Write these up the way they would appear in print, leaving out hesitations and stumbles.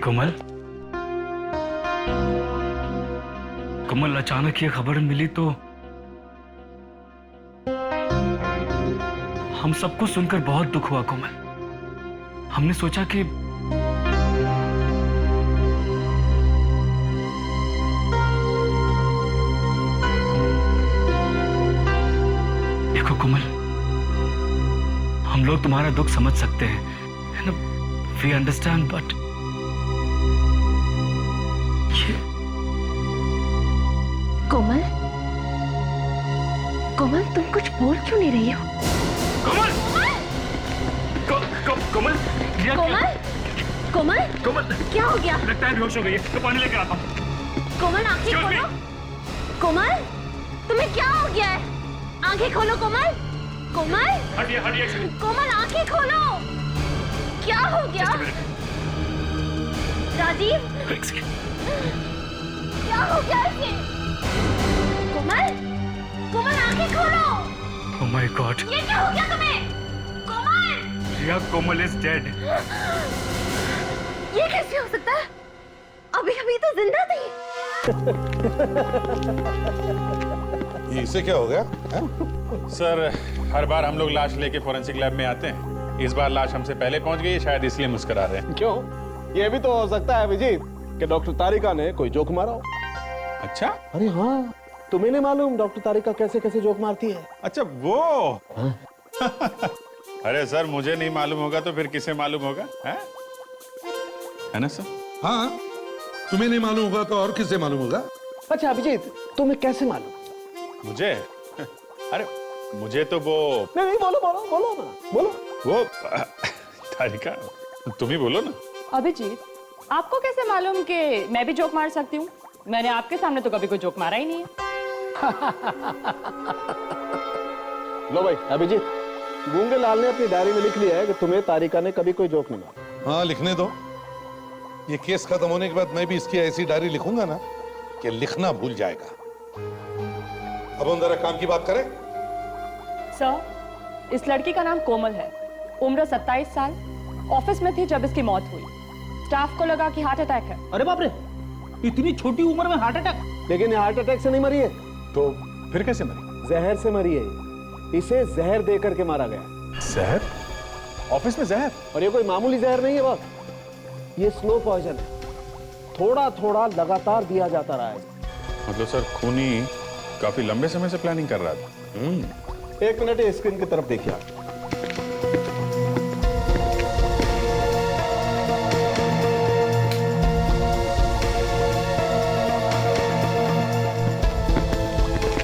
कमल, कमल अचानक ये खबर मिली तो हम सबको सुनकर बहुत दुख हुआ कोमल। हमने सोचा कि देखो कोमल, हम लोग तुम्हारा दुख समझ सकते हैं, वी अंडरस्टैंड, बट कोमल, कोमल तुम कुछ बोल क्यों नहीं रही हो? कोमल, कोमल, कोमल, कोमल, कोमल, क्या हो गया? लगता है बेहोश हो गई है, तो पानी लेकर आता हूँ। कोमल आंखें खोलो। कोमल, तुम्हें क्या हो गया है? आंखें खोलो कोमल। कोमल, हटिए हटिए। कोमल आंखें खोलो। क्या हो गया? राजीव, क्या हो गया इसे? कोमल, कोमल आंखें खोलो। Oh my God! ये क्या हो गया तुम्हें? कोमल, रिया, कोमल is dead. ये कैसे हो सकता है? अभी अभी तो जिंदा थी। ये इसे क्या हो गया है? सर, हर बार हम लोग लाश लेके फोरेंसिक लैब में आते हैं। इस बार लाश हमसे पहले पहुंच गई है, शायद इसलिए मुस्कुरा रहे हैं। क्यों? ये भी तो हो सकता है अभिजीत कि डॉक्टर तारिका ने कोई जोक मारा हो। अच्छा? अरे हाँ, तुम्हें नहीं मालूम डॉक्टर तारिका कैसे कैसे जोक मारती है? अच्छा वो। अरे सर, मुझे नहीं मालूम होगा तो फिर किसे मालूम होगा? है ना सर? हाँ, तुम्हें नहीं मालूम होगा तो और किसे मालूम होगा? अच्छा अभिजीत, तुम्हें कैसे मालूम? मुझे? अरे मुझे तो वो नहीं बोलो बोलो बोलो ना, बोलो। वो तारिका, तुम ही बोलो ना। अभिजीत, आपको कैसे मालूम कि मैं भी जोक मार सकती हूँ? मैंने आपके सामने तो कभी कोई जोक मारा ही नहीं है। लो भाई अभिजीत, गूंगे लाल ने अपनी डायरी में लिख लिया है कि तुम्हें तारिका ने कभी कोई जोक नहीं मारा। हाँ, लिखने दो। ये केस खत्म होने के बाद मैं भी इसकी ऐसी डायरी लिखूंगा ना कि लिखना भूल जाएगा। अब हम जरा काम की बात करें। सर, इस लड़की का नाम कोमल है, उम्र 27 साल, ऑफिस में थी जब इसकी मौत हुई। स्टाफ को लगा कि हार्ट अटैक है। अरे बाप रे, इतनी छोटी उम्र में हार्ट अटैक? लेकिन ये हार्ट अटैक से नहीं मरी है। तो फिर कैसे मरी? जहर से मरी है। इसे जहर दे करके मारा गया। जहर? ऑफिस में जहर? और ये कोई मामूली जहर नहीं है बॉस, ये स्लो पॉइजन है। थोड़ा थोड़ा लगातार दिया जाता रहा है। मतलब सर, खूनी काफी लंबे समय से प्लानिंग कर रहा था। एक मिनट, ये स्क्रीन की तरफ देखिए आप।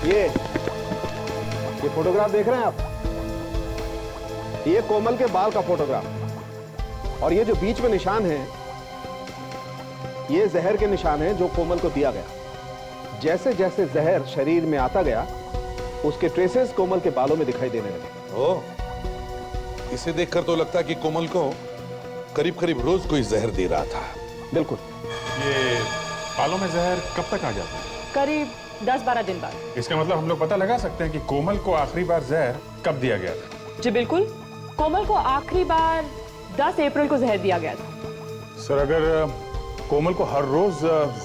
ये फोटोग्राफ देख रहे हैं आप? ये कोमल के बाल का फोटोग्राफ, और ये जो बीच में निशान है, ये जहर के निशान हैं जो कोमल को दिया गया। जैसे जैसे जहर शरीर में आता गया, उसके ट्रेसेस कोमल के बालों में दिखाई देने लगे। ओह, इसे देखकर तो लगता है कि कोमल को करीब करीब रोज कोई जहर दे रहा था। बिल्कुल। ये बालों में जहर कब तक आ जाता है? करीब 10-12 दिन बाद। इसका मतलब हम लोग पता लगा सकते हैं कि कोमल को आखिरी बार जहर कब दिया गया था? जी बिल्कुल, कोमल को आखिरी बार 10 अप्रैल को जहर दिया गया था। सर, अगर कोमल को हर रोज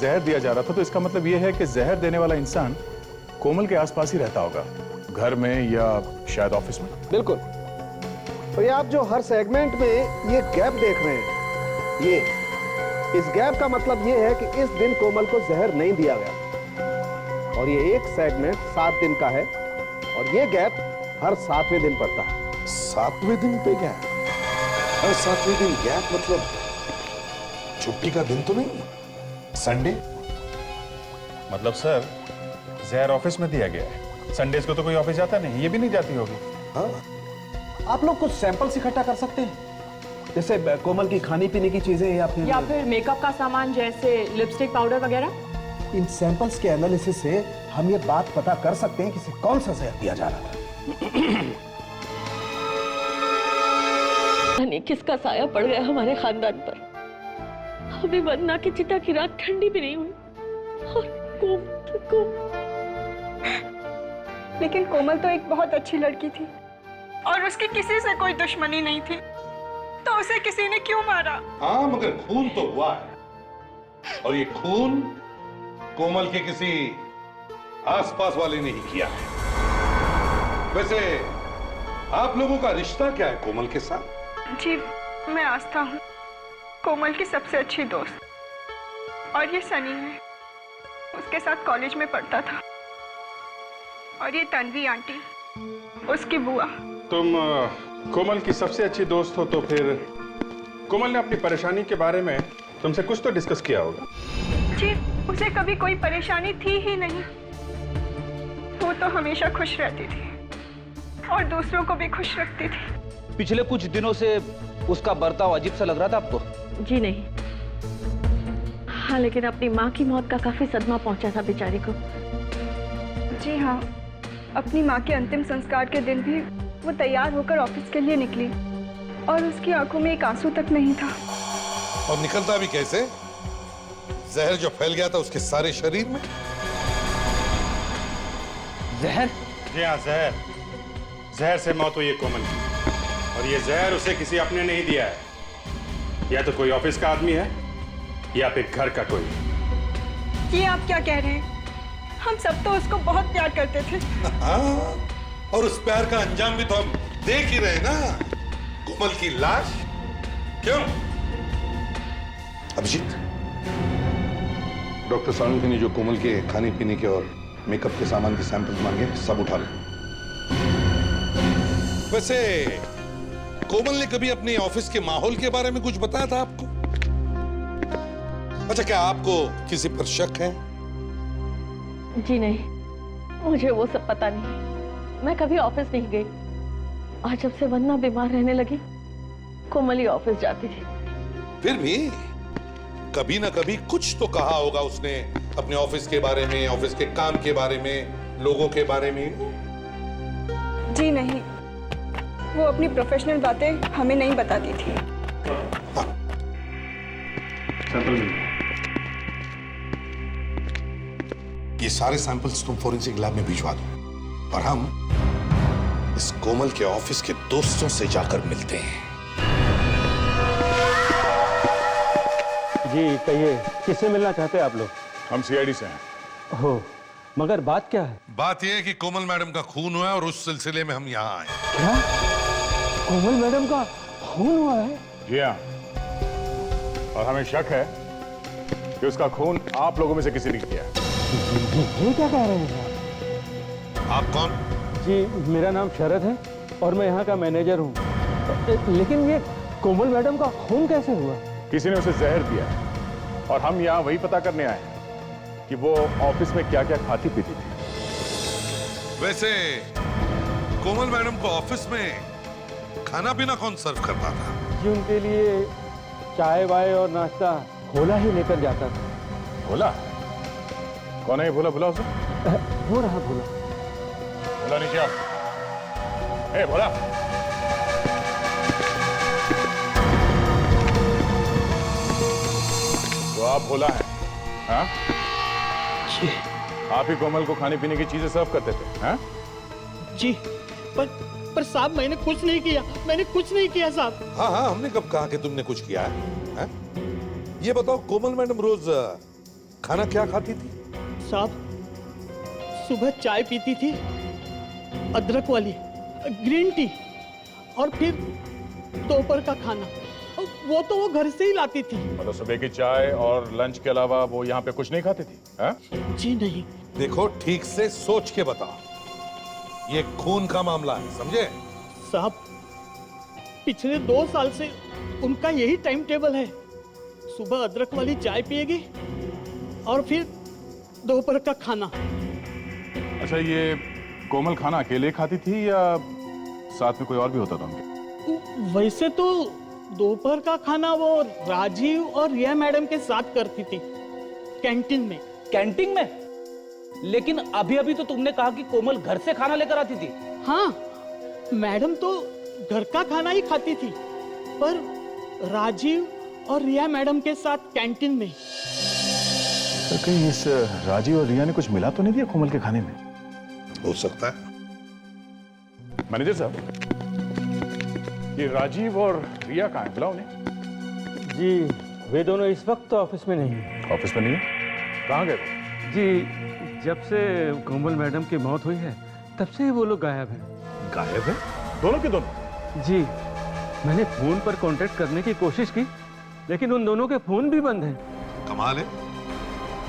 जहर दिया जा रहा था तो इसका मतलब यह है कि जहर देने वाला इंसान कोमल के आसपास ही रहता होगा, घर में या शायद ऑफिस में। बिल्कुल। तो ये आप जो हर सेगमेंट में ये गैप देख रहे हैं, ये इस गैप का मतलब ये है कि इस दिन कोमल को जहर नहीं दिया गया, और ये एक सेगमेंट 7 दिन का है, और ये गैप हर 7वें दिन पड़ता है। 7वें दिन पे गैप? हर 7वें दिन गैप मतलब छुट्टी का दिन तो नहीं? संडे? मतलब सर, जहर ऑफिस में दिया गया है, संडेज को तो कोई ऑफिस जाता नहीं, ये भी नहीं जाती होगी। हाँ। आप लोग कुछ सैंपल्स इकट्ठा कर सकते हैं, जैसे कोमल की खाने पीने की चीजें या फिर मेकअप का सामान जैसे लिपस्टिक, पाउडर वगैरह। इन सैंपल्स के एनालिसिस से हम ये बात पता कर सकते हैं कि इसे कौन सा जहर दिया जा रहा था। नहीं किसका साया पड़ गया हमारे खानदान पर। अभी वंदना की चिता की रात ठंडी भी नहीं हुई, और लेकिन कोमल तो एक बहुत अच्छी लड़की थी और उसकी किसी से कोई दुश्मनी नहीं थी, तो उसे किसी ने क्यों मारा? हाँ, मगर खून तो हुआ है। और ये खून कोमल के किसी आसपास वाले ने ही किया है। वैसे आप लोगों का रिश्ता क्या है कोमल के साथ? जी, मैं आस्था हूँ, कोमल की सबसे अच्छी दोस्त। और ये सनी है, उसके साथ कॉलेज में पढ़ता था। और ये तन्वी आंटी, उसकी बुआ। तुम कोमल की सबसे अच्छी दोस्त हो तो फिर कोमल ने अपनी परेशानी के बारे में तुमसे कुछ तो डिस्कस किया होगा। जी, उसे कभी कोई परेशानी थी ही नहीं। वो तो हमेशा खुश रहती थी और दूसरों को भी खुश रखती थी। पिछले कुछ दिनों से उसका बर्ताव अजीब सा लग रहा था आपको? जी नहीं। हाँ, लेकिन अपनी माँ की मौत का काफी सदमा पहुंचा था बेचारी को। जी हाँ, अपनी माँ के अंतिम संस्कार के दिन भी वो तैयार होकर ऑफिस के लिए निकली और उसकी आंखों में एक आंसू तक नहीं था। और निकलता भी कैसे? जहर जो फैल गया था उसके सारे शरीर में। जहर? जी हाँ, जहर। जहर से मौत हुई है कोमल की। और ये जहर उसे किसी अपने नहीं दिया है। या तो कोई ऑफिस का आदमी है या फिर घर का कोई। ये आप क्या कह रहे हैं? हम सब तो उसको बहुत प्यार करते थे। हाँ, और उस प्यार का अंजाम भी तो हम देख ही रहे ना, कोमल की लाश। क्यों अभिजीत? डॉक्टर सालुंखे ने जो कोमल के खाने पीने के और मेकअप के सामान के सैंपल मांगे, सब उठा लो। वैसे कोमल ने कभी अपने ऑफिस के माहौल के बारे में कुछ बताया था आपको? अच्छा, क्या आपको किसी पर शक है? जी नहीं, मुझे वो सब पता नहीं। मैं कभी ऑफिस नहीं गई और जब से वंदना बीमार रहने लगी, कोमल ही ऑफिस जाती थी। फिर भी कभी ना कभी कुछ तो कहा होगा उसने अपने ऑफिस के बारे में, ऑफिस के काम के बारे में, लोगों के बारे में। जी नहीं, वो अपनी प्रोफेशनल बातें हमें नहीं बताती थी। ये सारे सैंपल्स तुम फोरेंसिक लैब में भिजवा दो और हम इस कोमल के ऑफिस के दोस्तों से जाकर मिलते हैं। जी कहिए, किससे मिलना चाहते हैं आप लोग? हम सीआईडी से हैं। हो, मगर बात क्या है? बात यह है कि कोमल मैडम का खून हुआ है और उस सिलसिले में हम यहाँ आए। क्या? कोमल मैडम का खून हुआ है? जी हाँ, और हमें शक है कि उसका खून आप लोगों में से किसी ने किया है। ये क्या कह रहे हैं? आप कौन? जी, मेरा नाम शरद है और मैं यहाँ का मैनेजर हूँ। लेकिन ये कोमल मैडम का खून कैसे हुआ? किसी ने उसे जहर दिया है और हम यहाँ वही पता करने आए हैं कि वो ऑफिस में क्या क्या खाती पीती थी। वैसे कोमल मैडम को ऑफिस में खाना पीना कौन सर्व करता था? जी, उनके लिए चाय वाय और नाश्ता भोला ही लेकर जाता था। भोला? कौन है ये भोला? भोला उसे? वो रहा भोला। भोला नीचे आओ। ए भोला! तो आप भोला हैं? हाँ? जी। आप ही कोमल को खाने पीने की चीजें सर्व करते थे? हाँ? जी, पर साहब मैंने कुछ नहीं किया, मैंने कुछ नहीं किया साहब। हाँ हाँ, हमने कब कहा कि तुमने कुछ किया है? ये बताओ, कोमल मैडम रोज खाना क्या खाती थी? साहब, सुबह चाय पीती थी, अदरक वाली, ग्रीन टी, और फिर दोपहर का खाना वो तो वो घर से ही लाती थी। मतलब सुबह की चाय और लंच के अलावा वो यहाँ पे कुछ नहीं खाती थी? हाँ? जी नहीं। देखो, ठीक से सोच के बताओ, ये खून का मामला है, समझे? साहब, पिछले 2 साल से उनका यही टाइम टेबल है। सुबह अदरक वाली चाय पिएगी और फिर दोपहर का खाना। अच्छा, ये कोमल खाना अकेले खाती थी या साथ में कोई और भी होता था उनके? वैसे तो दोपहर का खाना वो राजीव और रिया मैडम के साथ करती थी, कैंटीन में। कैंटीन में? लेकिन अभी अभी तो तुमने कहा कि कोमल घर से खाना लेकर आती थी। हाँ, मैडम तो घर का खाना ही खाती थी, पर राजीव और रिया मैडम के साथ कैंटीन में। तो कहीं इस राजीव और रिया ने कुछ मिला तो नहीं दिया कोमल के खाने में? हो सकता है। मैनेजर साहब, ये राजीव और रिया कहाँ है? बुलाओ उन्हें। जी, वे दोनों इस वक्त तो ऑफिस में नहीं है। ऑफिस में नहीं है? कहाँ गए वो? जी, जब से कोमल मैडम की मौत हुई है तब से ही वो लोग गायब हैं। गायब है? दोनों के दोनों? जी, मैंने फोन पर कांटेक्ट करने की कोशिश की, लेकिन उन दोनों के फोन भी बंद हैं। कमाल है,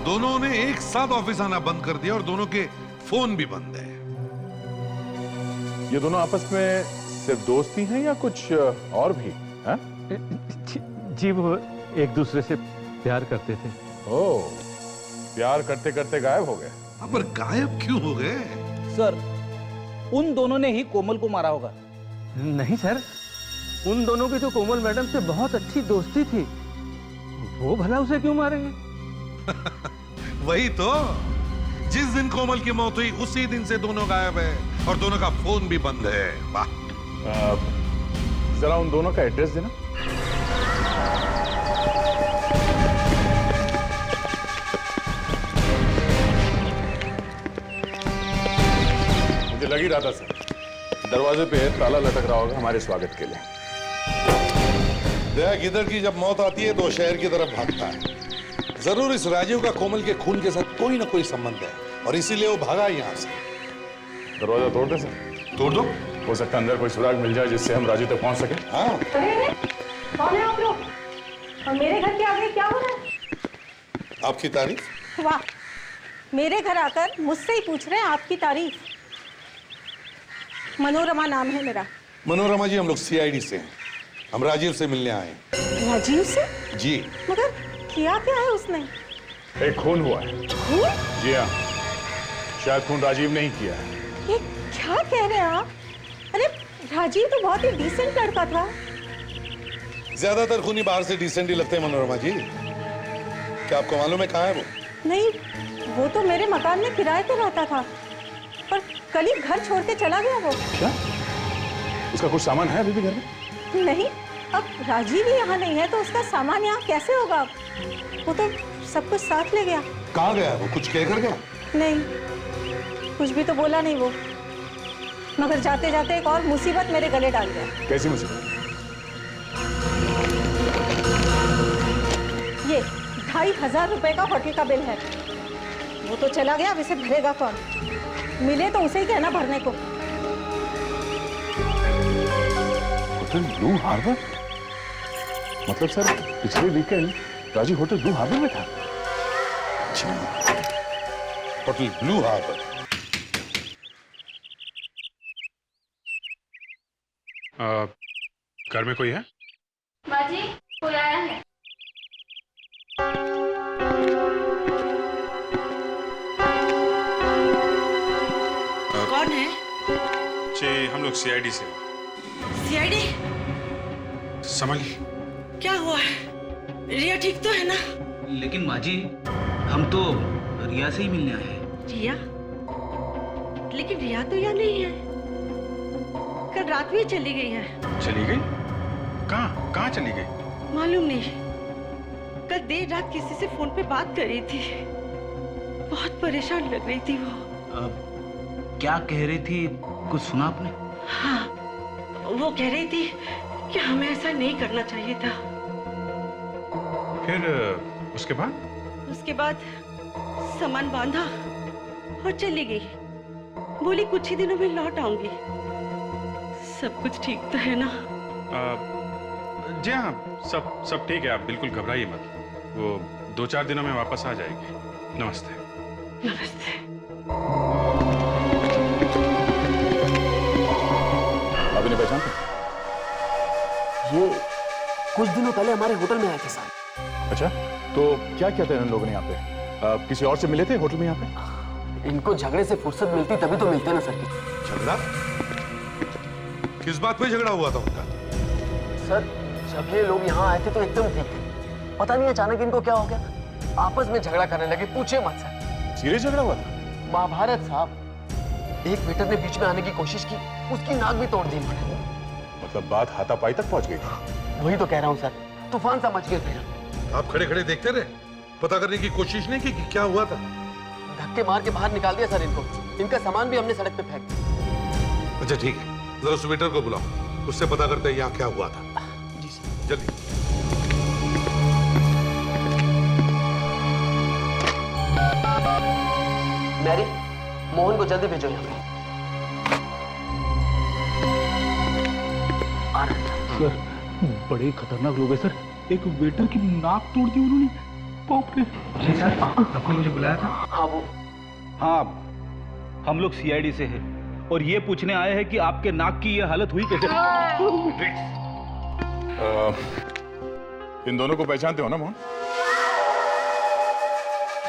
दोनों ने एक साथ ऑफिस आना बंद कर दिया और दोनों के फोन भी बंद है। ये दोनों आपस में सिर्फ दोस्त ही हैं या कुछ और भी हैं? जी, वो एक दूसरे से प्यार करते थे। ओह, प्यार करते करते गायब हो गए। पर गायब क्यों हो गए? सर, उन दोनों ने ही कोमल को मारा होगा। नहीं सर, उन दोनों की तो कोमल मैडम से बहुत अच्छी दोस्ती थी, वो भला उसे क्यों मारेंगे? वही तो, जिस दिन कोमल की मौत हुई उसी दिन से दोनों गायब है और दोनों का फोन भी बंद है। वाह। जरा उन दोनों का एड्रेस देना। मुझे लग ही रहा था सर, दरवाजे पे ताला लटक रहा होगा हमारे स्वागत के लिए। देख, इधर की जब मौत आती है तो शहर की तरफ भागता है। जरूर इस राजीव का कोमल के खून के साथ कोई ना कोई संबंध है और इसीलिए वो भागा यहाँ से। दरवाजा तोड़ दे सर। तोड़ दो? हो सकता है अंदर कोई सुराग मिल जाए जिससे हम राजू तक पहुंच सके। हाँ। कौन है आप लोग? और मेरे घर के आगे क्या हो रहा है? आपकी तारीफ? वाह, मेरे घर आकर मुझसे ही पूछ रहे हैं आपकी तारीफ। मनोरमा नाम है मेरा। मनोरमा जी, हम लोग सीआईडी से हैं। हम राजीव से मिलने आए हैं। राजीव से? जी। मगर किया क्या है उसने? एक खून हुआ है। खून? जी हाँ, शायद खून राजीव ने ही किया है। ये क्या कह रहे हैं आप? अरे राजीव तो बहुत ही डिसेंट लड़का था। ज्यादातर खूनी बाहर से डिसेंट ही लगते हैं मनोरमा जी। क्या आपको मालूम है कहाँ है वो? नहीं, वो तो मेरे मकान में किराए पे रहता था, पर कल ही घर छोड़ के चला गया वो। क्या? उसका कुछ सामान है अभी भी घर में? नहीं, अब राजीव ही यहाँ नहीं है तो उसका सामान यहाँ कैसे होगा? वो तो सब कुछ साथ ले गया। कहाँ गया वो? कुछ कह कर गया? नहीं, कुछ भी तो बोला नहीं वो, मगर जाते जाते एक और मुसीबत मेरे गले डाल गया। कैसी मुसीबत? ये 2500 रुपए का होटल का बिल है। वो तो चला गया, अब इसे भरेगा कौन? मिले तो उसे ही कहना भरने को। Hotel blue harbour? मतलब सर, पिछले weekend Rajiv hotel blue harbour में था। Hotel blue harbour. घर में कोई है? बाजी, कोई आया है। कौन है? जी, हम लोग सीआईडी से। सीआईडी? संभालिए। क्या हुआ है? रिया ठीक तो है ना? लेकिन माँ जी, हम तो रिया से ही मिलने आए हैं। रिया? लेकिन रिया तो यहाँ नहीं है। कल रात भी चली गई है। चली गई? कहाँ? कहाँ चली गई? मालूम नहीं। कल देर रात किसी से फोन पे बात कर रही थी। बहुत परेशान लग रही थी वो। क्या कह रही थी, कुछ सुना आपने? हाँ, वो कह रही थी कि हमें ऐसा नहीं करना चाहिए था। फिर उसके बाद? उसके बाद सामान बांधा और चली गई। बोली कुछ ही दिनों में लौट आऊंगी। सब कुछ ठीक तो है ना? जी हाँ, सब ठीक है। आप बिल्कुल घबराइए मत। वो 2-4 दिनों में वापस आ जाएगी। नमस्ते। नमस्ते। अभी नहीं पहचानते? ये कुछ दिनों पहले हमारे होटल में आए थे साहब। अच्छा, तो क्या किया था इन लोगों ने यहाँ पे? किसी और से मिले थे होटल में यहाँ पे? इनको झगड़े से फुर्सत मिलती तभी तो मिलते ना सर। झगड़ा? किस बात पे झगड़ा हुआ था उनका? सर, जब ये लोग यहाँ आए थे तो एकदम ठीक थे। पता नहीं अचानक इनको क्या हो गया, आपस में झगड़ा करने लगे। पूछे मत सर। सीरियस झगड़ा हुआ था? महाभारत साहब। एक वेटर ने बीच में आने की कोशिश की, उसकी नाक भी तोड़ दी इन्होंने। मतलब बात हाथापाई तक पहुंच गई थी? वही तो कह रहा हूँ सर, तूफान सा मच गया था। आप खड़े खड़े देखते रहे, पता करने की कोशिश नहीं की कि क्या हुआ था? धक्के मार के बाहर निकाल दिया सर इनको। इनका सामान भी हमने सड़क पे फेंक दिया। अच्छा ठीक है, जरा उस वेटर को बुलाओ, उससे पता करते हैं यहाँ क्या हुआ था। जी सर। जल्दी। इनको जल्दी भेजो यहाँ पे। सर बड़े खतरनाक लोग हैं सर। एक वेटर की नाक तोड़ दी उन्होंने। बाप रे। जी सर, आपने मुझे बुलाया था? हाँ वो। हाँ, हम लोग सीआईडी से हैं और ये पूछने आए हैं कि आपके नाक की ये हालत हुई कैसे? इन दोनों को पहचानते हो ना मोहन?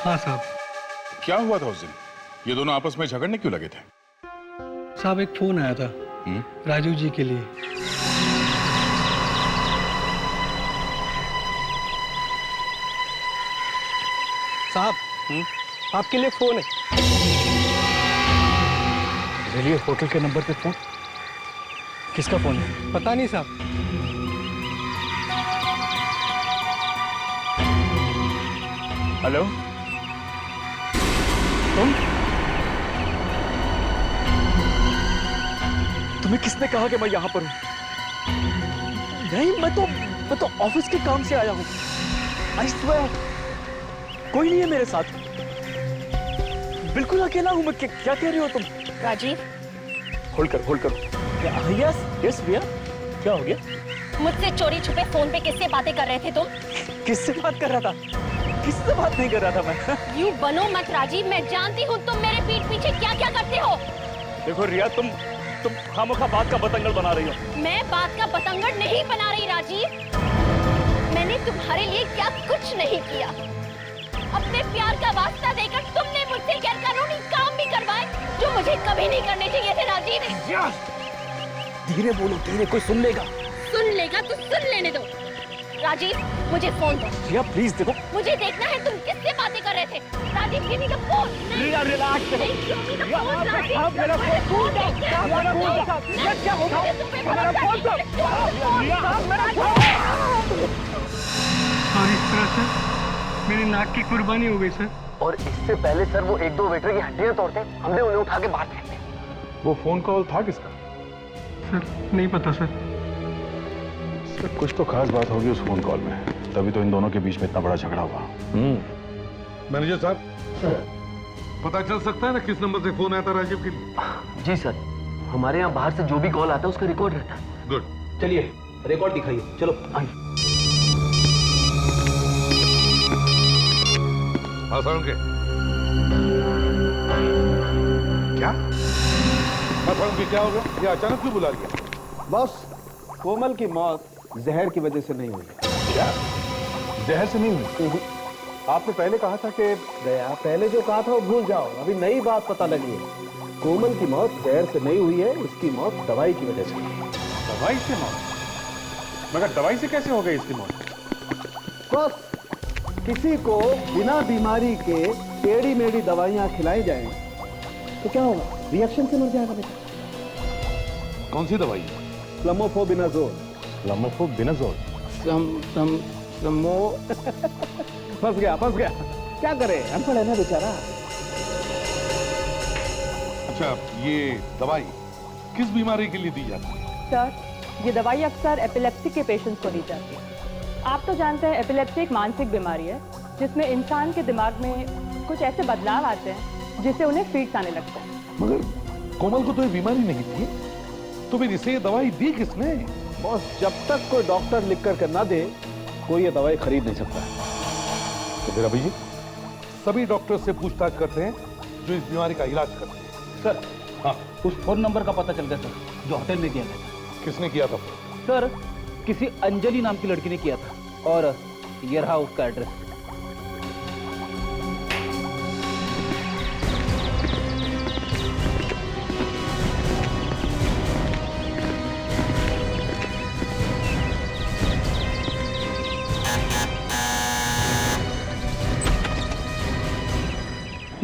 हाँ साहब। क्या हुआ था उस दिन? ये दोनों आपस में झगड़ने क्यों लगे थे? साहब एक फोन आया था राजू जी के लिए। साहब आपके लिए फोन है। चलिए होटल के नंबर पे फोन। किसका फोन है? पता नहीं साहब। हेलो, तुम्हें किसने कहा कि मैं यहाँ पर हूँ? नहीं, मैं तो ऑफिस के काम से आया हूँ। I swear, कोई नहीं है मेरे साथ। बिल्कुल अकेला हूँ मैं। क्या कह रही हो तुम? राजीव, होल्ड करो। यस भैया, क्या हो गया? मुझसे चोरी छुपे फोन पे किससे बातें कर रहे थे तुम? किससे बात कर रहा था? किससे बात नहीं कर रहा था मैं। यूं बनो मत राजीव, मैं जानती हूँ तुम मेरे पीठ पीछे क्या क्या करते हो। देखो रिया, तुम खामोखा बात का बतंगड़ बना रही हो। मैं बात का बतंगड़ नहीं बना रही राजीव। मैंने तुम्हारे लिए क्या कुछ नहीं किया। अपने प्यार का वास्ता देकर तुमने मुझसे गैरकानूनी काम भी करवाए जो मुझे कभी नहीं करने चाहिए थे राजीव। धीरे बोलो, धीरे, कोई सुन लेगा। सुन लेगा तो सुन लेने दो। राजीव मुझे फोन दो। रिया प्लीज देखो, मुझे देखना है तुम किससे बातें कर रहे थे। Rajiv give me the phone. Riya relax करो। आप मेरा फोन दो। क्या होगा? मेरा फोन दो। और इस तरह से मेरी नाक की कुर्बानी हो गई सर। और इससे पहले सर वो एक दो वेटर की हड्डियां तोड़ते, हमने उन्हें उठा के बाहर फेंक दिया। वो फोन कॉल था किसका? सर नहीं पता सर। कुछ तो खास बात होगी उस फोन कॉल में, तभी तो इन दोनों के बीच में इतना बड़ा झगड़ा हुआ। मैनेजर साहब, पता चल सकता है ना किस नंबर से फोन आया था राजीव के लिए? जी सर, हमारे यहाँ बाहर से जो भी कॉल आता है उसका रिकॉर्ड रहता है। गुड। चलिए रिकॉर्ड दिखाइए। चलो आइए। हाँ साउंड के क्या? हाँ साउंड के क्या होगा? ये अचानक क्यों बुला लिया? बस कोमल की मौत जहर की वजह से नहीं हुई। क्या? जहर से नहीं हुई? आपने पहले कहा था कि दया, पहले जो कहा था वो भूल जाओ, अभी नई बात पता लगी है। कोमल की मौत जहर से नहीं हुई है, इसकी मौत दवाई की वजह से हुई है। दवाई से मौत? मगर दवाई से कैसे हो गई इसकी मौत? बस किसी को बिना बीमारी के टेढ़ी मेढ़ी दवाइयां खिलाई जाएं तो क्या होगा? रिएक्शन से मर जाएगा बेटा। कौन सी दवाई? फ्लमोफोबिनाजोल। फ्लमोफोबिनाजोल? फंस गया। क्या करे, अनपढ़ है ना बेचारा। अच्छा, ये दवाई किस बीमारी के लिए दी जाती है? सर ये दवाई अक्सर एपिलेप्सी के पेशेंट्स को दी जाती है। आप तो जानते हैं एपिलेप्सी एक मानसिक बीमारी है जिसमें इंसान के दिमाग में कुछ ऐसे बदलाव आते हैं जिससे उन्हें फिट्स आने लगता है। मगर कोमल को तो ये बीमारी नहीं थी, तो फिर इसे ये दवाई दी किसने? बॉस, जब तक कोई डॉक्टर लिख कर ना दे कोई ये दवाई खरीद नहीं सकता। तो फिर अभिजीत, सभी डॉक्टर से पूछताछ करते हैं जो इस बीमारी का इलाज करते हैं। सर हाँ, उस फोन नंबर का पता चल गया सर, जो होटल में दिया गया था। किसने किया था? सर किसी अंजलि नाम की लड़की ने किया था और ये रहा उसका एड्रेस।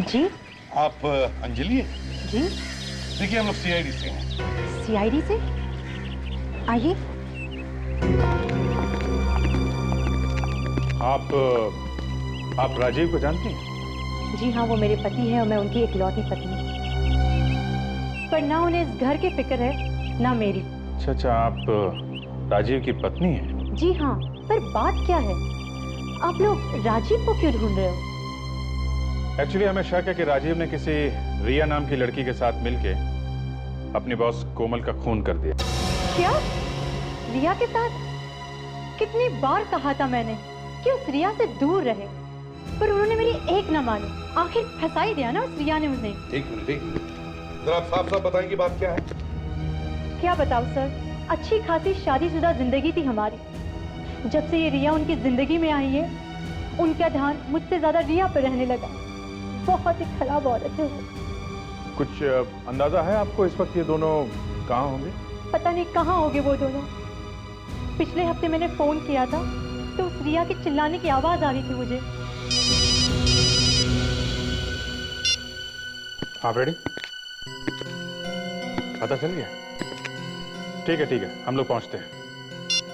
जी आप अंजलि हैं? जी देखिए, हम लोग सीआईडी से हैं। सीआईडी से? आइए। आप राजीव को जानती हैं? जी हाँ, वो मेरे पति हैं और मैं उनकी इकलौती पत्नी। पर ना उन्हें इस घर की फिक्र है ना मेरी। अच्छा, आप राजीव की पत्नी हैं? जी हाँ, पर बात क्या है? आप लोग राजीव को क्यों ढूंढ रहे हो? एक्चुअली हमें शक है कि राजीव ने किसी रिया नाम की लड़की के साथ मिलके अपने बॉस कोमल का खून कर दिया। क्या? रिया के साथ? कितनी बार कहा था मैंने कि उस रिया से दूर रहे, पर उन्होंने मेरी एक न मानी। आखिर फंसा ही दिया ना उस रिया ने मुझे। एक मिनट जरा आप साफ साफ बताएंगे बात क्या है? क्या बताओ सर, अच्छी खासी शादीशुदा जिंदगी थी हमारी। जब से ये रिया उनकी जिंदगी में आई है, उनका ध्यान मुझसे ज्यादा रिया पर रहने लगा। बहुत ही खराब औरत है वो। कुछ अंदाजा है आपको इस वक्त ये दोनों कहाँ होंगे? पता नहीं कहाँ होंगे वो दोनों। पिछले हफ्ते मैंने फोन किया था तो उस रिया के चिल्लाने की आवाज आ रही थी मुझे। आप रेडी? पता चल गया? ठीक है, हम लोग पहुंचते हैं।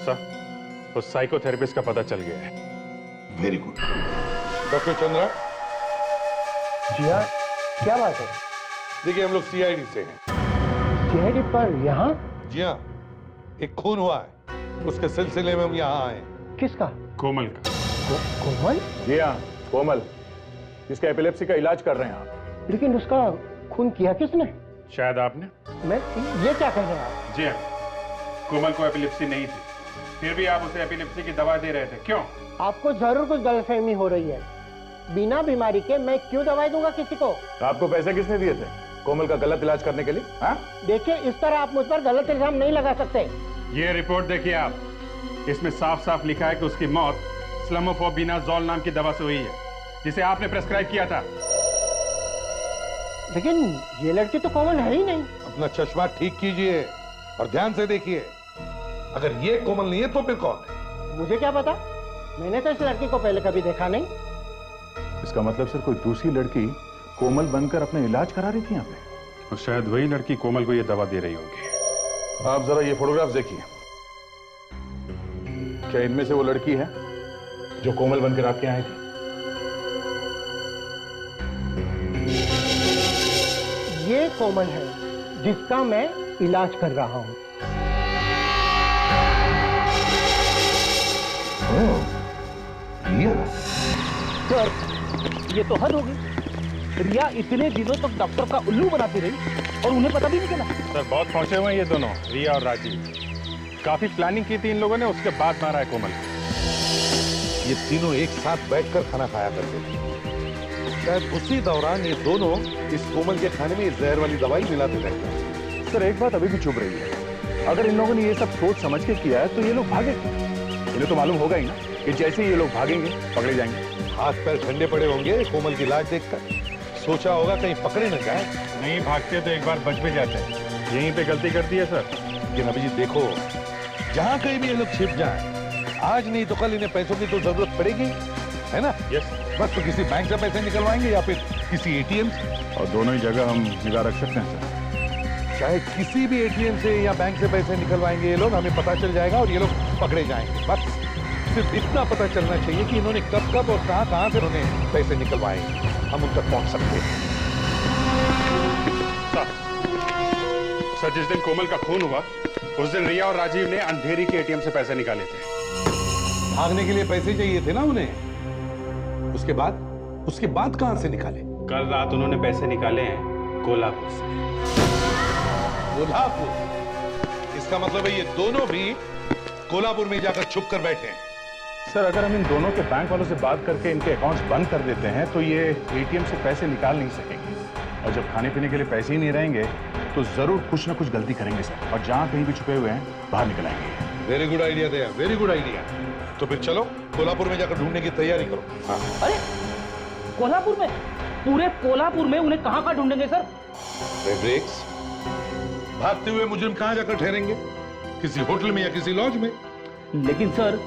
सर, उस साइकोथेरेपिस्ट का पता चल गया है। Very good. डॉक्टर चंद्रा। जी हाँ, क्या बात है? देखिए, हम लोग सीआईडी से हैं। सीआईडी पर यहाँ? जी हाँ, एक खून हुआ है, उसके सिलसिले में हम यहाँ आए। किसका? कोमल का। कोमल? जी हाँ, कोमल। इसका एपिलेप्सी का इलाज कर रहे हैं आप। लेकिन उसका खून किया किसने? शायद आपने। मैं? ये क्या कह रहे हैं आप? जी हाँ, कोमल को एपिलेप्सी नहीं थी, फिर भी आप उसे एपिलेप्सी की दवा दे रहे थे, क्यों? आपको जरूर कुछ गलतफहमी हो रही है। बिना बीमारी के मैं क्यों दवाई दूंगा किसी को? आपको पैसे किसने दिए थे कोमल का गलत इलाज करने के लिए? हाँ? देखिए, इस तरह आप मुझ पर गलत इल्जाम नहीं लगा सकते। ये रिपोर्ट देखिए आप, इसमें साफ साफ लिखा है कि उसकी मौत स्लमोफोबिनाजोल नाम की दवा से हुई है, जिसे आपने प्रेस्क्राइब किया था। लेकिन ये लड़की तो कोमल है ही नहीं। अपना चश्मा ठीक कीजिए और ध्यान से देखिए। अगर ये कोमल नहीं है तो फिर कौन है? मुझे क्या पता, मैंने तो इस लड़की को पहले कभी देखा नहीं। इसका मतलब सर कोई दूसरी लड़की कोमल बनकर अपना इलाज करा रही थी यहाँ पे, और शायद वही लड़की कोमल को ये दवा दे रही होगी। आप जरा ये फोटोग्राफ देखिए। क्या इनमें से वो लड़की है जो कोमल बनकर आपके आई थी? ये कोमल है जिसका मैं इलाज कर रहा हूँ। सर, ये तो हद होगी। रिया इतने दिनों तक डॉक्टर का उल्लू बनाती रही और उन्हें पता भी नहीं चला। सर, बहुत पहुंचे हुए हैं ये दोनों, रिया और राजीव। काफी प्लानिंग की थी इन लोगों ने, उसके बाद मारा है कोमल। ये तीनों एक साथ बैठकर खाना खाया करते थे। शायद उसी दौरान ये दोनों इस कोमल के खाने में जहर वाली दवाई मिलाते रहते। सर, एक बात अभी भी चुभ रही है। अगर इन लोगों ने ये सब सोच समझ के किया है तो ये लोग भागे। इन्हें तो मालूम होगा ही ना कि जैसे ही ये लोग भागेंगे पकड़े जाएंगे। हाथ पैर ठंडे पड़े होंगे कोमल की लाश देखकर। सोचा होगा कहीं पकड़े न जाए। नहीं भागते तो एक बार बच भी जाते हैं। यहीं पे गलती करती है सर। लेकिन अभी जी देखो, जहां कहीं भी ये लोग छिप जाएं, आज नहीं तो कल इन्हें पैसों की तो जरूरत पड़ेगी, है ना? यस। बस तो किसी बैंक से पैसे निकलवाएंगे या फिर किसी एटीएम से। और दोनों ही जगह हम निगाह रख सकते हैं सर। चाहे किसी भी एटीएम से या बैंक से पैसे निकलवाएंगे ये लोग, हमें पता चल जाएगा और ये लोग पकड़े जाएंगे। बस सिर्फ इतना पता चलना चाहिए कि इन्होंने कब कब और कहां से उन्हें पैसे निकलवाए, हम उन तक पहुंच सकते हैं। सर, जिस दिन कोमल का खून हुआ उस दिन रिया और राजीव ने अंधेरी के एटीएम से पैसे निकाले थे। भागने के लिए पैसे चाहिए थे ना उन्हें। उसके बाद कहां से निकाले? कल रात उन्होंने पैसे निकाले हैं कोल्हापुर से। कोल्हापुर? इसका मतलब है ये दोनों भी कोल्हापुर में जाकर छुप कर बैठे हैं। सर, अगर हम इन दोनों के बैंक वालों से बात करके इनके अकाउंट्स बंद कर देते हैं तो ये एटीएम से पैसे निकाल नहीं सकेंगे, और जब खाने पीने के लिए पैसे ही नहीं रहेंगे तो जरूर कुछ ना कुछ गलती करेंगे सर, और जहां कहीं भी छुपे हुए हैं बाहर निकल आएंगे। वेरी गुड आइडिया दिया, वेरी गुड आइडिया। तो फिर चलो कोल्हापुर में जाकर ढूंढने की तैयारी करो। हाँ। अरे कोल्हापुर में? पूरे कोल्हापुर में उन्हें कहाँ ढूंढेंगे सर? ब्रेक्स, भागते हुए मुजरिम कहां जाकर ठहरेंगे? किसी होटल में या किसी लॉज में। लेकिन सर,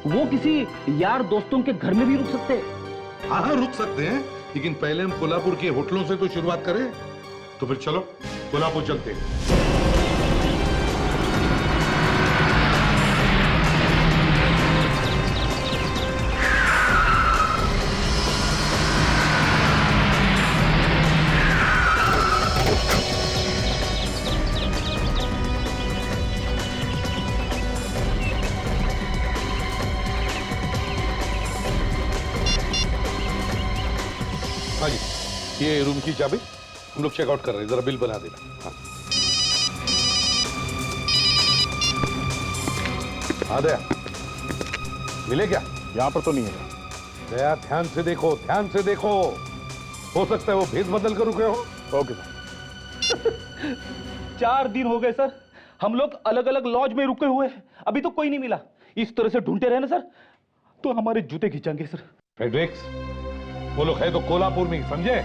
वो किसी यार दोस्तों के घर में भी रुक सकते हैं। हाँ, रुक सकते हैं, लेकिन पहले हम कोल्हापुर के होटलों से तो शुरुआत करें। तो फिर चलो कोल्हापुर चलते हैं। हाँ जी, ये रूम की चाबी। हम लोग चेकआउट कर रहे हैं, जरा बिल बना देना। हाँ दया, मिले क्या? यहाँ पर तो नहीं है। दया ध्यान से देखो, ध्यान से देखो, हो सकता है वो भेद बदल कर रुके हो। Okay sir. 4 दिन हो गए सर, हम लोग अलग अलग लॉज में रुके हुए हैं, अभी तो कोई नहीं मिला। इस तरह से ढूंढते रहे ना सर तो हमारे जूते खींचेंगे सर। फ्रेडरिक्स, वो लोग है तो कोल्हापुर में, समझे?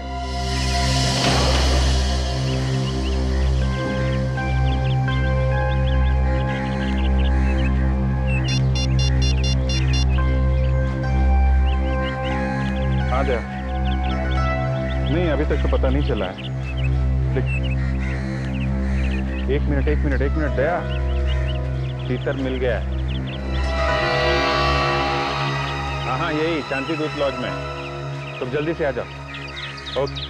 हाँ दया, नहीं अभी तक तो पता नहीं चला है। एक मिनट दया, तीतर मिल गया है। हाँ यही शांति दूत लॉज में। तुम जल्दी से आ जाओ। ओके।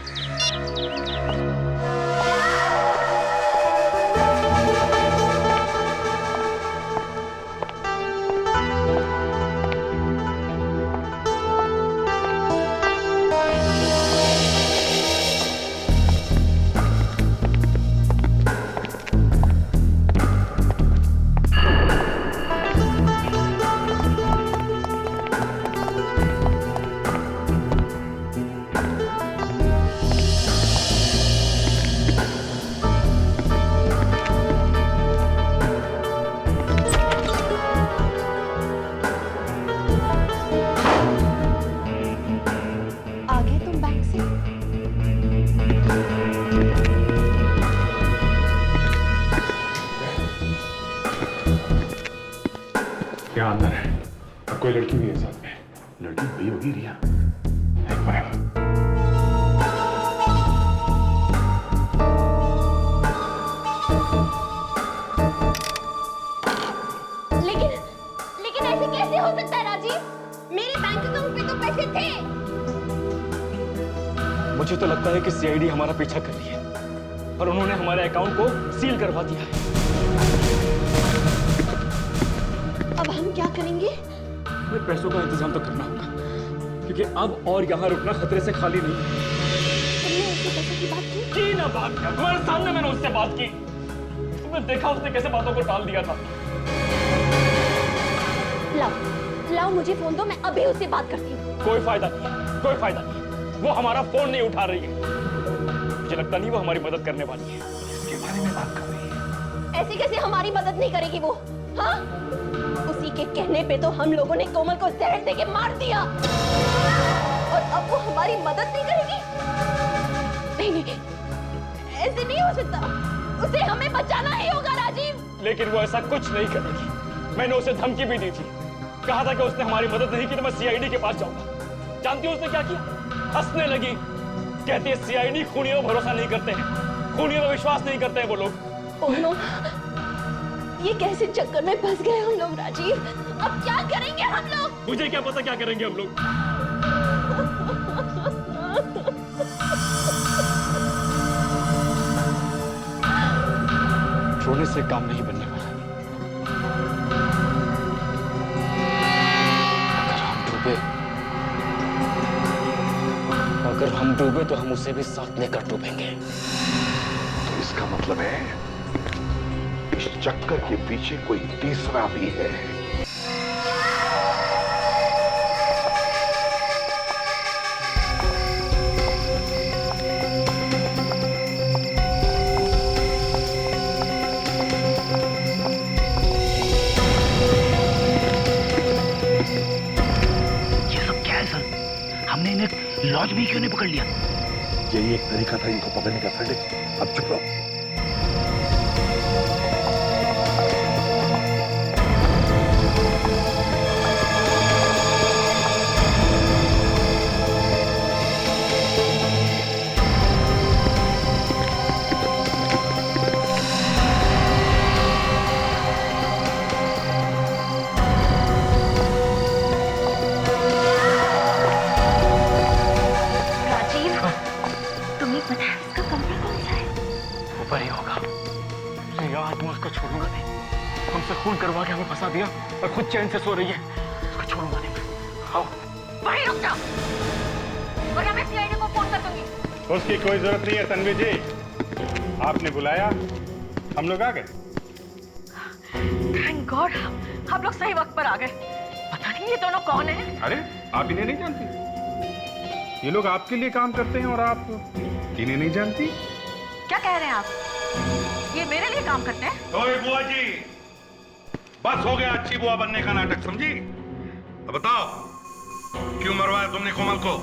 क्या अंदर है? और कोई लड़की भी है साथ में? लड़की वही होगी रिया। लेकिन ऐसे कैसे हो सकता है राजीव? मेरे बैंक अकाउंट पे तो पैसे थे। मुझे तो लगता है कि सीआईडी हमारा पीछा कर रही है और उन्होंने हमारे अकाउंट को सील करवा दिया है। अब हम क्या करेंगे? हमें पैसों का इंतजाम तो करना होगा, क्योंकि अब और यहाँ रुकना खतरे से खाली नहीं। तुमने उससे पैसे की बात की? जी ना बात किया, तुम्हारे सामने मैंने उससे बात की। तुमने देखा उसने कैसे बातों को टाल दिया था। लाओ मुझे फोन दो, मैं अभी उससे बात करती हूँ। कोई फायदा नहीं, कोई फायदा नहीं। वो हमारा फोन नहीं उठा रही है। मुझे लगता नहीं वो हमारी मदद करने वाली है। इसके बारे में बात कर रही है। ऐसे कैसे हमारी मदद नहीं करेगी वो? हाँ? उसी के कहने पे तो हम लोगों ने कोमल को जहर देके मार दिया, और अब वो हमारी मदद नहीं करेगी? नहीं, ऐसे नहीं हो सकता। उसे हमें बचाना ही होगा राजीव। लेकिन वो ऐसा कुछ नहीं करेगी। मैंने उसे धमकी भी दी थी, कहा था कि उसने हमारी मदद नहीं की तो मैं सीआईडी के पास जाऊंगा। जानती हो उसने क्या किया? हंसने लगी, कहती है सीआईडी खूनियों पर भरोसा नहीं करते हैं, खूनियों पर विश्वास नहीं करते हैं वो लोग। ओह नो, ये कैसे चक्कर में फंस गए हम लोग राजीव? अब क्या करेंगे हम लोग? मुझे क्या पता क्या करेंगे हम लोग। रोने से काम नहीं बनने वाला। अगर हम डूबे तो हम उसे भी साथ लेकर डूबेंगे। तो इसका मतलब है इस चक्कर के पीछे कोई तीसरा भी है। ये सब क्या है सर? हमने इन्हें लॉज में क्यों नहीं पकड़ लिया? यही एक तरीका था इनको पकड़ने का। फ्रेडरिक्स, अब चुप रहो। खून करवा के हमें फंसा दिया और खुद चैन से सो रही है। उसको छोड़ूंगा नहीं मैं। आओ वहीं रुक जाओ, वरना मैं सीआईडी को फोन कर दूंगी। उसकी कोई जरूरत नहीं है तन्वी जी, आपने बुलाया, हम लोग आ गए। थैंक गॉड, आप लोग सही वक्त पर आ गए। पता नहीं ये दोनों कौन हैं? अरे आप इन्हें नहीं जानती? ये लोग आपके लिए काम करते हैं और आप इन्हें नहीं जानती? क्या कह रहे हैं आप? ये मेरे लिए काम करते हैं? ओए बुआ जी, बस हो गया अच्छी बुआ बनने का नाटक, समझी? अब बताओ क्यों मरवाया तुमने कोमल को?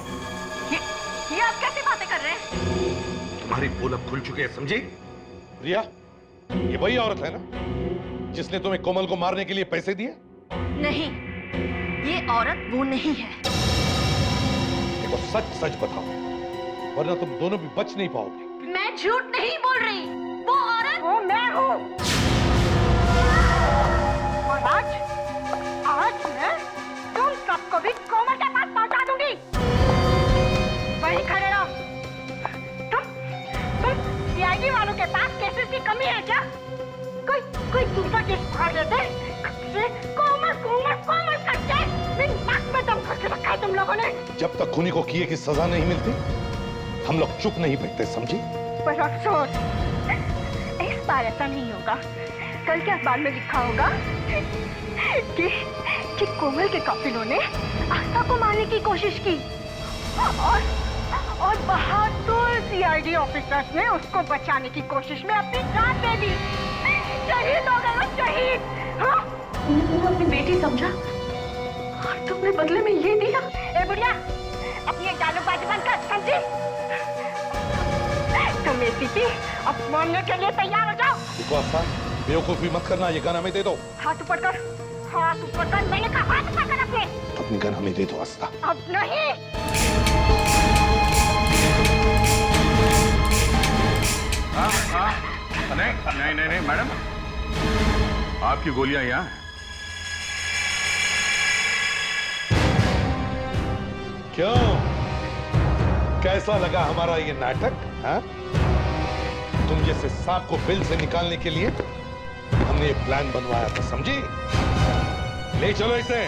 ये आप कैसी बातें कर रहे हैं? तुम्हारी पोल अब खुल चुकी है, समझी? रिया, ये वही औरत है ना जिसने तुम्हें कोमल को मारने के लिए पैसे दिए? नहीं, ये औरत वो नहीं है। देखो सच सच बताओ, वरना तुम दोनों भी बच नहीं पाओगे। मैं झूठ नहीं बोल रही, वो औरत वो मैं हूँ। और आज मैं तुम सबको भी कोमल के पास पहुंचा दूंगी। वहीं खड़े रहो। तुम सीआईडी वालों के पास केसेस की कमी है क्या? कोई दूसरा केस उठा लेते? कोमल करके मेरी नाक में दम करके रखा है तुम लोगों ने। जब तक खूनी को किए की सजा नहीं मिलती, हम लोग चुप नहीं बैठते, समझी? पर अफसोस, इस बार ऐसा नहीं होगा। कल के अखबार में लिखा होगा कि कोमल के काफिलों ने आस्था को मारने की कोशिश की और बहादुर सीआईडी ऑफिसर्स ने उसको बचाने की कोशिश में अपनी जान दे दी। शहीद हो गए वो, शहीद। हाँ? तुमने अपनी बेटी समझा और तुमने बदले में ये दिया? ए बुढ़िया, अपनी जालूबाजी बंद कर, समझी? तुम एसीपी अब मारने के लिए तैयार हो जाओ। देखो आस्था, बेवकूफी मत करना, ये गन हमें दे दो। हाथ ऊपर कर, मैंने कहा हाथ ऊपर कर अपने। अपनी गन हमें दे दो आस्था। अब नहीं। नहीं मैडम, आपकी गोलियां यहाँ हैं। क्यों, कैसा लगा हमारा ये नाटक? हाँ? तुम जैसे सांप को बिल से निकालने के लिए हमने ये प्लान बनवाया था, समझी? ले चलो इसे।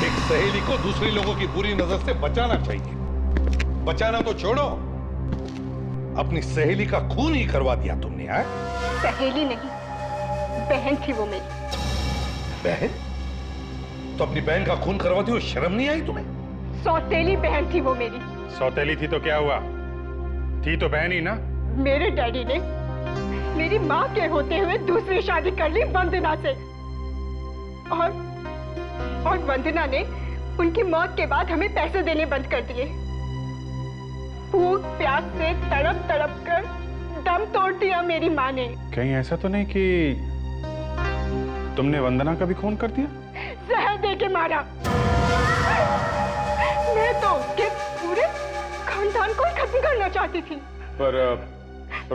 एक सहेली को दूसरे लोगों की बुरी नजर से बचाना चाहिए। बचाना तो छोड़ो, अपनी सहेली का खून ही करवा दिया तुमने। है सहेली नहीं, बहन थी वो मेरी। बहन? तो अपनी बहन का खून करवाती हुई शर्म नहीं आई तुम्हें? सौतेली बहन थी वो मेरी। सौतेली थी तो क्या हुआ? थी तो बहन ही ना। मेरे डैडी ने मेरी माँ के होते हुए दूसरी शादी कर ली वंदना से, और वंदना ने उनकी मौत के बाद हमें पैसे देने बंद कर दिए। भूख प्यास से तड़प तड़प कर दम तोड़ दिया मेरी माँ ने। कहीं ऐसा तो नहीं कि तुमने वंदना का भी खून कर दिया? जहर दे के मारा। मैं तो उसके पूरे खानदान को ही खत्म करना चाहती थी। पर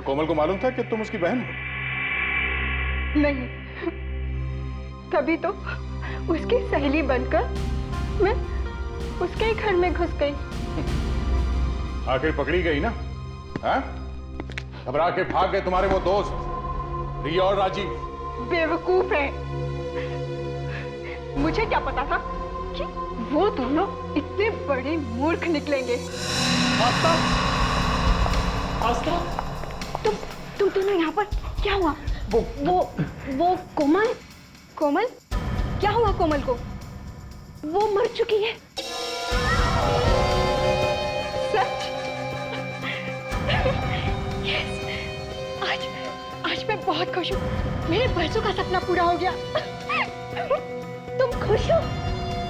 कोमल को मालूम था कि तुम उसकी बहन हो? नहीं, तभी तो उसकी सहेली बनकर मैं उसके ही घर में घुस गई। आखिर पकड़ी गई ना? हाँ? घबरा के भाग गए तुम्हारे वो दोस्त रिया और राजीव। बेवकूफ है। मुझे क्या पता था कि वो दोनों इतने बड़े मूर्ख निकलेंगे। आस्था, आस्था, तुम दोनों यहाँ पर क्या हुआ? वो कोमल क्या हुआ कोमल को? वो मर चुकी है। सच? यस। आज मैं बहुत खुश हूँ। मेरे बरसों का सपना पूरा हो गया। तुम खुश हो?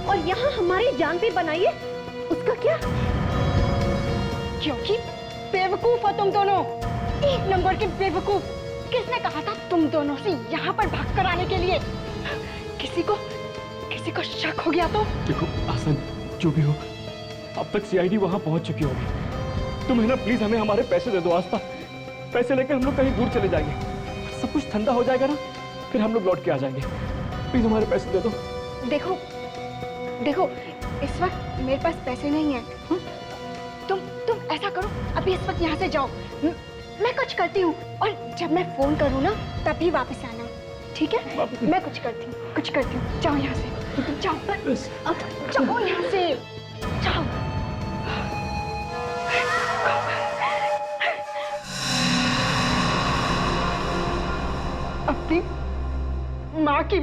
और यहाँ हमारी जान भी बनाइए, उसका क्या? क्योंकि बेवकूफ हो तुम दोनों, एक नंबर के बेवकूफ। किसने कहा था तुम दोनों से यहाँ पर भाग कर आने के लिए? किसी को शक हो गया तो? देखो आसन, जो भी हो, अब तक सीआईडी वहां पहुंच चुकी होगी। तुम है ना, प्लीज हमें हमारे पैसे दे दो आस्था। पैसे लेकर हम लोग कहीं दूर चले जाएंगे, सब कुछ ठंडा हो जाएगा ना, फिर हम लोग लौट के आ जाएंगे। प्लीज हमारे पैसे दे दो। देखो इस वक्त मेरे पास पैसे नहीं है। तुम ऐसा करो, अभी इस वक्त यहाँ से जाओ। मैं कुछ करती हूँ और जब मैं फोन करूँ ना तभी वापस आना, ठीक है? मैं कुछ करती हूँ। जाओ यहाँ से, जाओ यहाँ से, जाओ।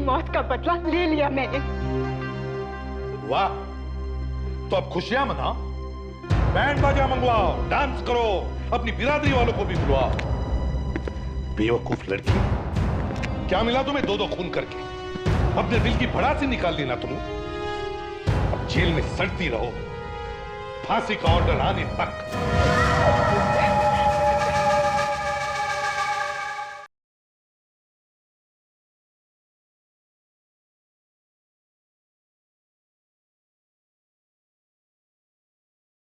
मौत का बदला ले लिया मैंने। वाह, तो अब खुशियां मनाओ, बैंड बाजा मंगवाओ, डांस करो, अपनी बिरादरी वालों को भी बुलवाओ। बेवकूफ लड़की, क्या मिला तुम्हें दो खून करके? अपने दिल की भड़ासी निकाल ली ना तुम। अब जेल में सड़ती रहो, फांसी का ऑर्डर आने तक।